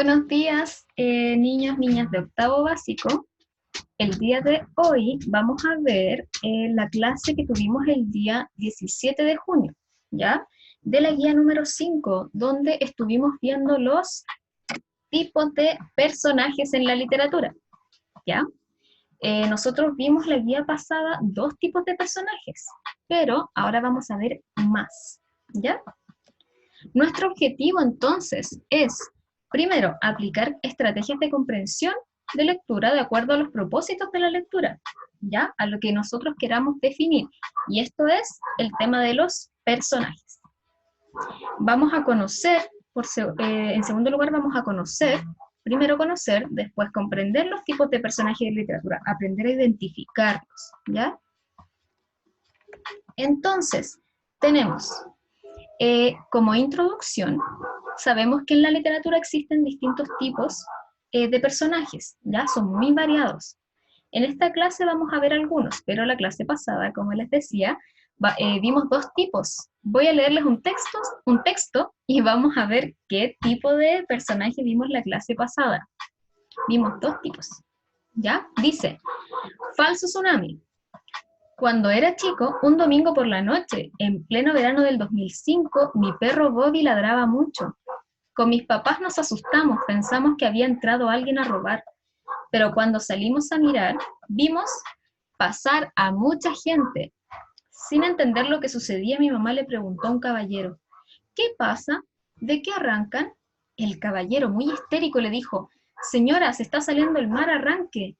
Buenos días, niños, niñas de octavo básico. El día de hoy vamos a ver la clase que tuvimos el día 17 de junio, ¿ya? De la guía número 5, donde estuvimos viendo los tipos de personajes en la literatura, ¿ya? Nosotros vimos la guía pasada 2 tipos de personajes, pero ahora vamos a ver más, ¿ya? Nuestro objetivo entonces es, primero, aplicar estrategias de comprensión de lectura de acuerdo a los propósitos de la lectura, ¿ya? A lo que nosotros queramos definir. Y esto es el tema de los personajes. Vamos a conocer, en segundo lugar vamos a conocer, primero conocer, después comprender los tipos de personajes de literatura, aprender a identificarlos, ¿ya? Entonces, tenemos como introducción, sabemos que en la literatura existen distintos tipos de personajes, ¿ya? Son muy variados. En esta clase vamos a ver algunos, pero la clase pasada, como les decía, vimos 2 tipos. Voy a leerles un texto y vamos a ver qué tipo de personaje vimos la clase pasada. Vimos 2 tipos, ¿ya? Dice, falso tsunami. Cuando era chico, un domingo por la noche, en pleno verano del 2005, mi perro Bobby ladraba mucho. Con mis papás nos asustamos, pensamos que había entrado alguien a robar, pero cuando salimos a mirar, vimos pasar a mucha gente. Sin entender lo que sucedía, mi mamá le preguntó a un caballero, ¿qué pasa? ¿De qué arrancan? El caballero, muy histérico, le dijo, señora, se está saliendo el mar, arranque.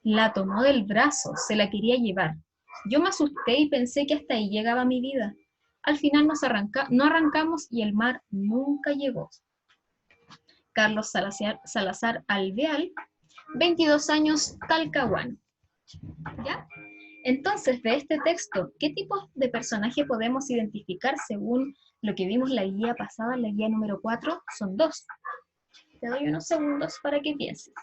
La tomó del brazo, se la quería llevar. Yo me asusté y pensé que hasta ahí llegaba mi vida. Al final no arrancamos y el mar nunca llegó. Carlos Salazar Alvear, 22 años, Talcahuano. ¿Ya? Entonces, de este texto, ¿qué tipos de personaje podemos identificar según lo que vimos en la guía pasada, la guía número 4? Son 2. Te doy unos segundos para que pienses.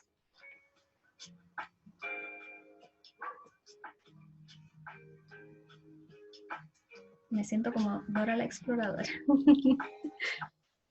Me siento como Dora la Exploradora.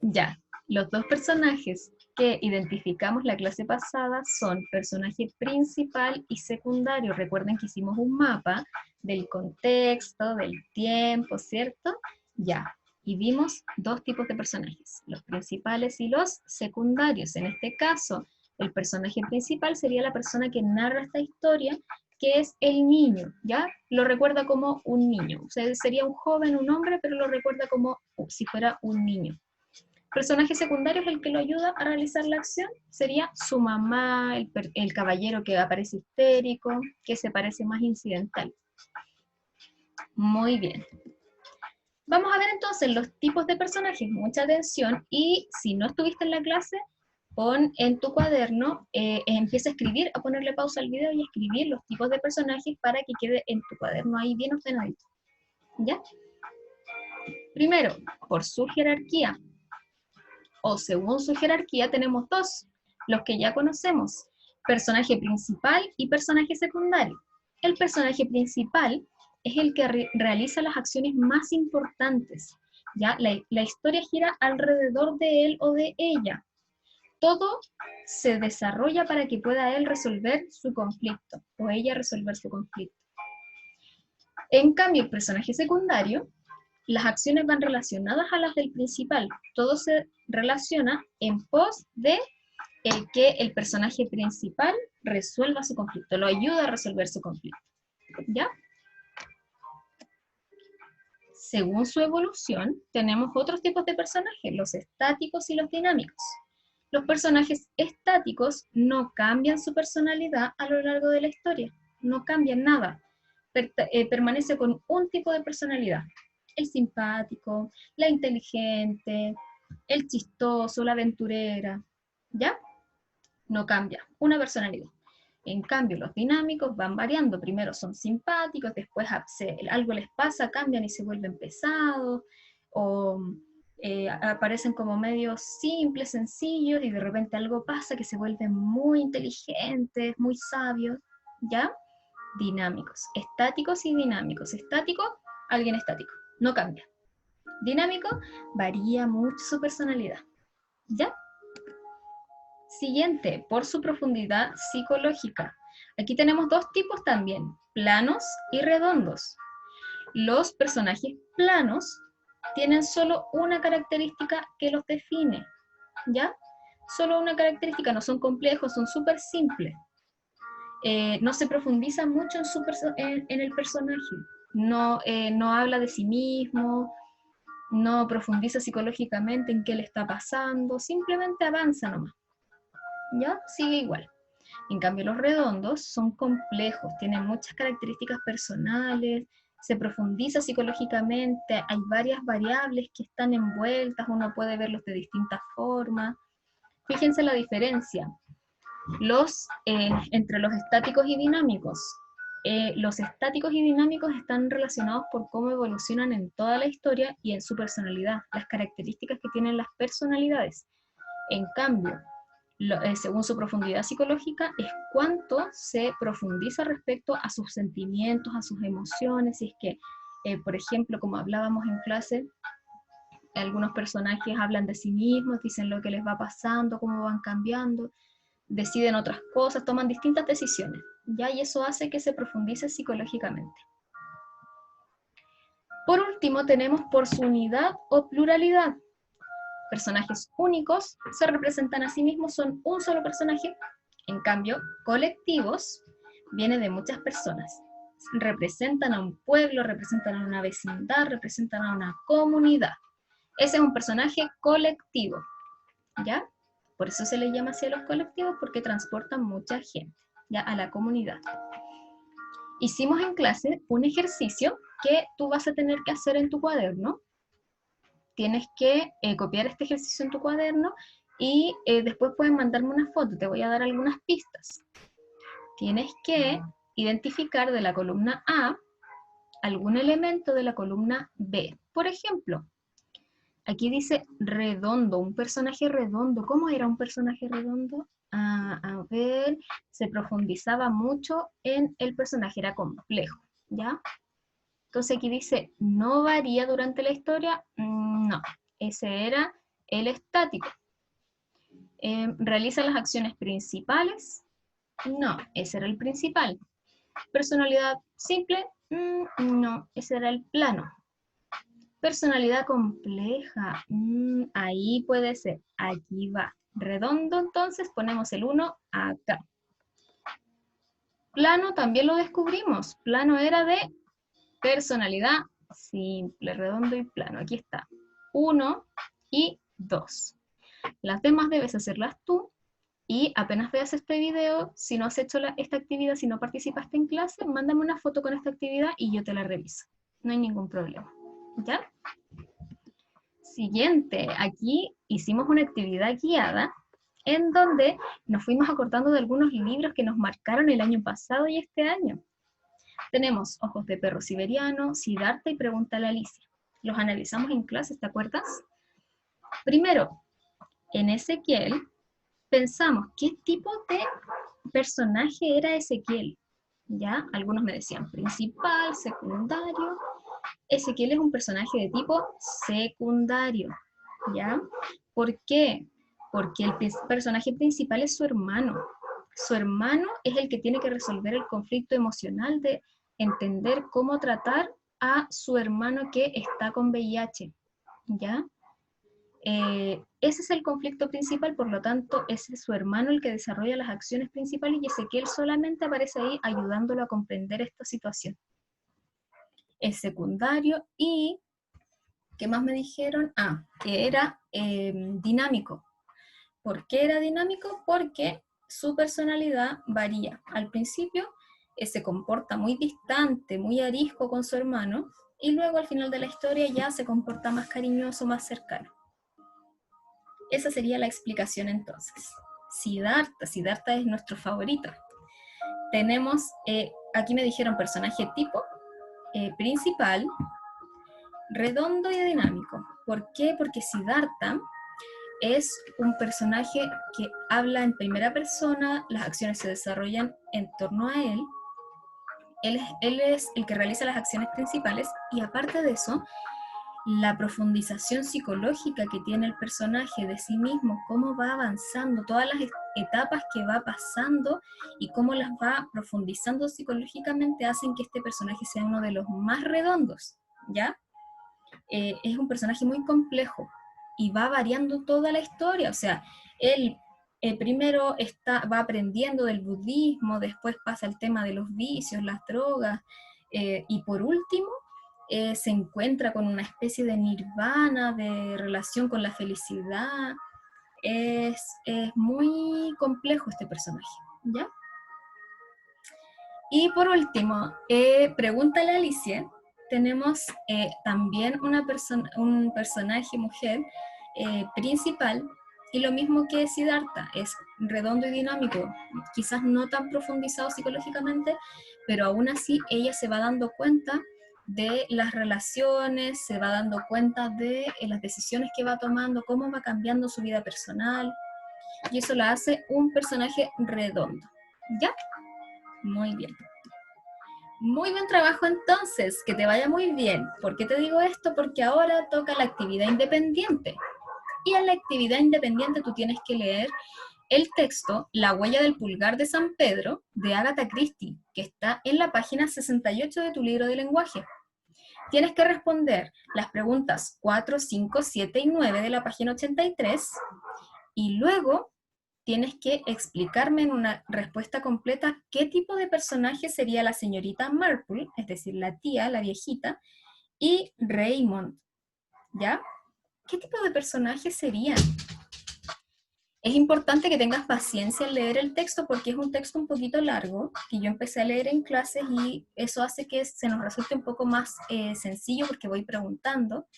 Ya, los 2 personajes que identificamos la clase pasada son personaje principal y secundario. Recuerden que hicimos un mapa del contexto, del tiempo, ¿cierto? Ya, y vimos 2 tipos de personajes, los principales y los secundarios. En este caso, el personaje principal sería la persona que narra esta historia, que es el niño, ¿ya? Lo recuerda como un niño. O sea, sería un joven, un hombre, pero lo recuerda como si fuera un niño. Personaje secundario es el que lo ayuda a realizar la acción, sería su mamá, el caballero que aparece histérico, que se parece más incidental. Muy bien. Vamos a ver entonces los tipos de personajes, mucha atención, y si no estuviste en la clase, pon en tu cuaderno, empieza a escribir, a ponerle pausa al video y a escribir los tipos de personajes para que quede en tu cuaderno ahí bien ordenadito. ¿Ya? Primero, por su jerarquía, o según su jerarquía, tenemos 2, los que ya conocemos, personaje principal y personaje secundario. El personaje principal es el que realiza las acciones más importantes, ¿ya? La historia gira alrededor de él o de ella. Todo se desarrolla para que pueda él resolver su conflicto, o ella resolver su conflicto. En cambio, el personaje secundario, las acciones van relacionadas a las del principal. Todo se relaciona en pos de que el personaje principal resuelva su conflicto, lo ayuda a resolver su conflicto. ¿Ya? Según su evolución, tenemos otros tipos de personajes, los estáticos y los dinámicos. Los personajes estáticos no cambian su personalidad a lo largo de la historia, no cambian nada, permanece con un tipo de personalidad. El simpático, la inteligente, el chistoso, la aventurera, ¿ya? No cambia, una personalidad. En cambio, los dinámicos van variando. Primero son simpáticos, después algo les pasa, cambian y se vuelven pesados, o aparecen como medios simples, sencillos, y de repente algo pasa que se vuelven muy inteligentes, muy sabios, ¿ya? Dinámicos, estáticos y dinámicos. Estático, alguien estático, no cambia. Dinámico, varía mucho su personalidad, ¿ya? Siguiente, por su profundidad psicológica. Aquí tenemos dos tipos también, planos y redondos. Los personajes planos tienen solo una característica que los define, ¿ya? Solo una característica, no son complejos, son súper simples. No se profundiza mucho en el personaje, no habla de sí mismo, no profundiza psicológicamente en qué le está pasando, simplemente avanza nomás, ¿ya? Sigue igual. En cambio, los redondos son complejos, tienen muchas características personales, se profundiza psicológicamente, hay varias variables que están envueltas, uno puede verlos de distintas formas. Fíjense la diferencia entre los estáticos y dinámicos. Los estáticos y dinámicos están relacionados por cómo evolucionan en toda la historia y en su personalidad, las características que tienen las personalidades. En cambio, según su profundidad psicológica, es cuánto se profundiza respecto a sus sentimientos, a sus emociones, si es que, por ejemplo, como hablábamos en clase, algunos personajes hablan de sí mismos, dicen lo que les va pasando, cómo van cambiando, deciden otras cosas, toman distintas decisiones, ¿ya? Y eso hace que se profundice psicológicamente. Por último, tenemos por su unidad o pluralidad. Personajes únicos se representan a sí mismos, son un solo personaje. En cambio, colectivos viene de muchas personas. Representan a un pueblo, representan a una vecindad, representan a una comunidad. Ese es un personaje colectivo, ¿ya? Por eso se les llama así a los colectivos, porque transportan mucha gente, ya, a la comunidad. Hicimos en clase un ejercicio que tú vas a tener que hacer en tu cuaderno. Tienes que copiar este ejercicio en tu cuaderno y después puedes mandarme una foto, te voy a dar algunas pistas. Tienes que identificar de la columna A algún elemento de la columna B. Por ejemplo, aquí dice redondo, un personaje redondo. ¿Cómo era un personaje redondo? A ver, se profundizaba mucho en el personaje, era complejo, ¿ya? Entonces aquí dice, ¿no varía durante la historia? No, ese era el estático. ¿Realiza las acciones principales? No, ese era el principal. ¿Personalidad simple? No, ese era el plano. Personalidad compleja, ahí puede ser, aquí va. Redondo, entonces ponemos el 1 acá. Plano también lo descubrimos, plano era de personalidad simple, redondo y plano. Aquí está, 1 y 2. Las demás debes hacerlas tú y apenas veas este video, si no has hecho esta actividad, si no participaste en clase, mándame una foto con esta actividad y yo te la reviso. No hay ningún problema, ¿ya? Siguiente, aquí hicimos una actividad guiada en donde nos fuimos acordando de algunos libros que nos marcaron el año pasado y este año. Tenemos Ojos de perro siberiano, Siddhartha y Pregúntale a Alicia. Los analizamos en clases, ¿te acuerdas? Primero, en Ezequiel, pensamos qué tipo de personaje era Ezequiel. ¿Ya? Algunos me decían principal, secundario. Ezequiel es un personaje de tipo secundario, ¿ya? ¿Por qué? Porque el personaje principal es su hermano. Su hermano es el que tiene que resolver el conflicto emocional de entender cómo tratar a su hermano que está con VIH, ¿ya? Ese es el conflicto principal, por lo tanto, ese es su hermano el que desarrolla las acciones principales y Ezequiel solamente aparece ahí ayudándolo a comprender esta situación. Es secundario y, ¿qué más me dijeron? Que era dinámico. ¿Por qué era dinámico? Porque su personalidad varía. Al principio se comporta muy distante, muy arisco con su hermano, y luego al final de la historia ya se comporta más cariñoso, más cercano. Esa sería la explicación entonces. Siddhartha es nuestro favorito. Tenemos, aquí me dijeron personaje tipo, principal, redondo y dinámico. ¿Por qué? Porque Siddhartha es un personaje que habla en primera persona, las acciones se desarrollan en torno a él. Él es el que realiza las acciones principales y aparte de eso, la profundización psicológica que tiene el personaje de sí mismo, cómo va avanzando, todas las etapas que va pasando y cómo las va profundizando psicológicamente hacen que este personaje sea uno de los más redondos, ¿ya? Es un personaje muy complejo y va variando toda la historia, o sea, él primero va aprendiendo del budismo, después pasa el tema de los vicios, las drogas, y por último se encuentra con una especie de nirvana, de relación con la felicidad. Es muy complejo este personaje, ¿ya? Y por último, pregúntale a Alicia, tenemos también un personaje mujer principal, y lo mismo que Siddhartha, es redondo y dinámico, quizás no tan profundizado psicológicamente, pero aún así ella se va dando cuenta de las relaciones, se va dando cuenta de las decisiones que va tomando, cómo va cambiando su vida personal, y eso la hace un personaje redondo, ¿ya? Muy bien. Muy buen trabajo entonces, que te vaya muy bien. ¿Por qué te digo esto? Porque ahora toca la actividad independiente. Y en la actividad independiente tú tienes que leer el texto La huella del pulgar de San Pedro de Agatha Christie, que está en la página 68 de tu libro de lenguaje. Tienes que responder las preguntas 4, 5, 7 y 9 de la página 83 y luego tienes que explicarme en una respuesta completa qué tipo de personaje sería la señorita Marple, es decir, la tía, la viejita, y Raymond, ¿ya? ¿Qué tipo de personaje serían? Es importante que tengas paciencia al leer el texto porque es un texto un poquito largo, que yo empecé a leer en clases y eso hace que se nos resulte un poco más sencillo porque voy preguntando.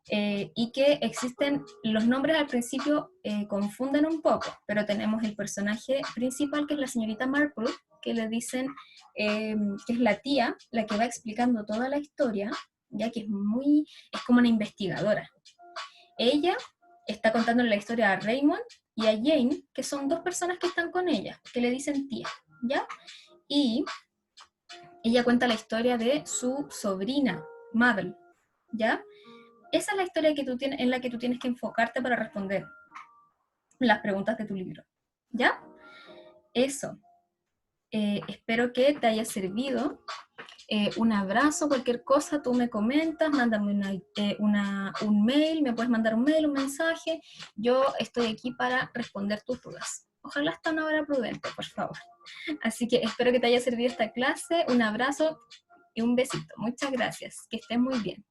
Y que existen, los nombres al principio confunden un poco, pero tenemos el personaje principal que es la señorita Marple, que le dicen que es la tía, la que va explicando toda la historia, ya que es como una investigadora. Ella está contando la historia a Raymond y a Jane, que son dos personas que están con ella, que le dicen tía, ¿ya? Y ella cuenta la historia de su sobrina, Mabel, ¿ya? Esa es la historia que en la que tú tienes que enfocarte para responder las preguntas de tu libro. ¿Ya? Eso. Espero que te haya servido. Un abrazo, cualquier cosa, tú me comentas, mándame un mail, me puedes mandar un mail, un mensaje. Yo estoy aquí para responder tus dudas. Ojalá hasta una hora prudente, por favor. Así que espero que te haya servido esta clase. Un abrazo y un besito. Muchas gracias. Que estés muy bien.